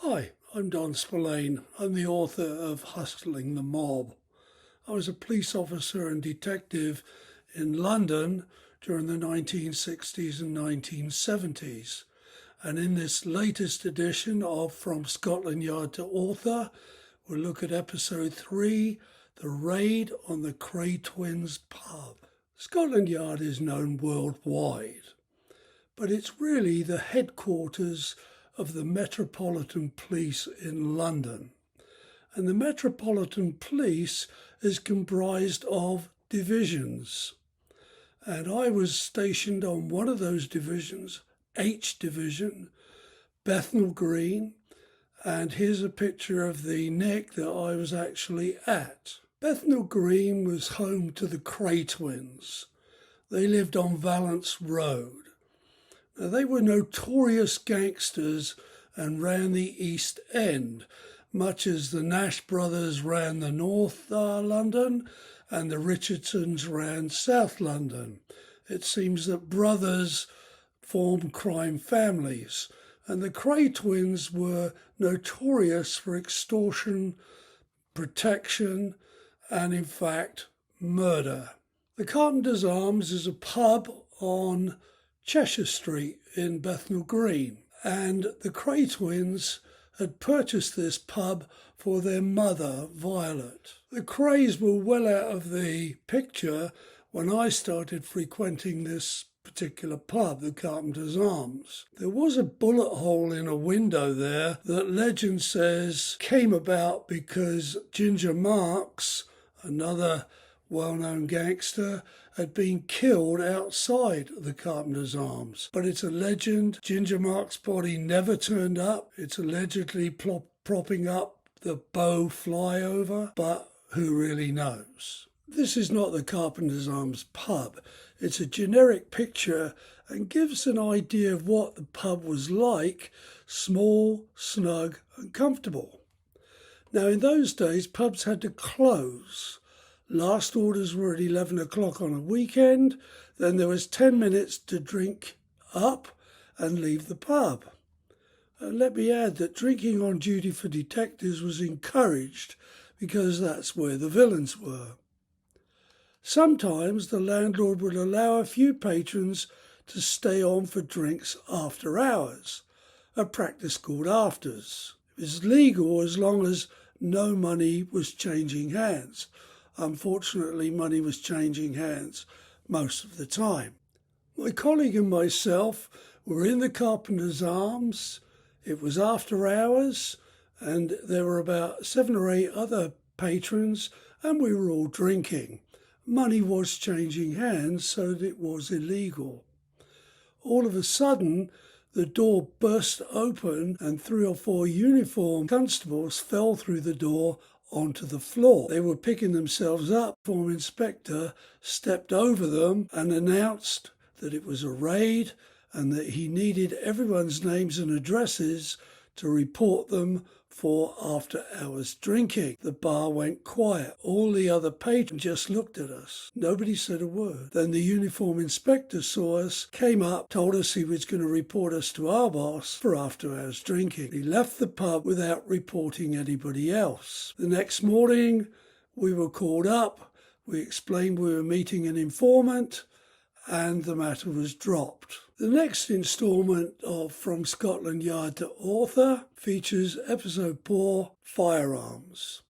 Hi, I'm Don Spillane. I'm the author of Hustling the Mob. I was a police officer and detective in London during the 1960s and 1970s. And in this latest edition of From Scotland Yard to Author, we'll look at episode 3, The Raid on the Kray Twins pub. Scotland Yard is known worldwide, but it's really the headquarters of the Metropolitan Police in London. And the Metropolitan Police is comprised of divisions. And I was stationed on one of those divisions, H Division, Bethnal Green, and here's a picture of the nick that I was actually at. Bethnal Green was home to the Kray Twins. They lived on Valence Road. Now, they were notorious gangsters and ran the East End, much as the Nash brothers ran the North London and the Richardsons ran South London. It seems that brothers formed crime families, and the Kray Twins were notorious for extortion, protection, and in fact, murder. The Carpenter's Arms is a pub on Cheshire Street in Bethnal Green, and the Kray Twins had purchased this pub for their mother, Violet. The Krays were well out of the picture when I started frequenting this particular pub, the Carpenter's Arms. There was a bullet hole in a window there that legend says came about because Ginger Marks, another well-known gangster, had been killed outside the Carpenter's Arms. But it's a legend. Ginger Mark's body never turned up. It's allegedly propping up the Bow flyover, but who really knows? This is not the Carpenter's Arms pub. It's a generic picture and gives an idea of what the pub was like: small, snug and comfortable. Now, in those days, pubs had to close. Last orders were at 11 o'clock on a weekend. Then there was 10 minutes to drink up and leave the pub. And let me add that drinking on duty for detectives was encouraged because that's where the villains were. Sometimes the landlord would allow a few patrons to stay on for drinks after hours, a practice called afters. It was legal as long as no money was changing hands. Unfortunately, money was changing hands most of the time. My colleague and myself were in the Carpenter's Arms. It was after hours, and there were about 7 or 8 other patrons, and we were all drinking. Money was changing hands, so it was illegal. All of a sudden, the door burst open and 3 or 4 uniformed constables fell through the door onto the floor. They were picking themselves up. The uniform inspector stepped over them and announced that it was a raid and that he needed everyone's names and addresses to report them for after-hours drinking. The bar went quiet. All the other patrons just looked at us. Nobody said a word. Then the uniform inspector saw us, came up, told us he was going to report us to our boss for after-hours drinking. He left the pub without reporting anybody else. The next morning, we were called up. We explained we were meeting an informant, and the matter was dropped. The next instalment of From Scotland Yard to Author features episode 4, Firearms.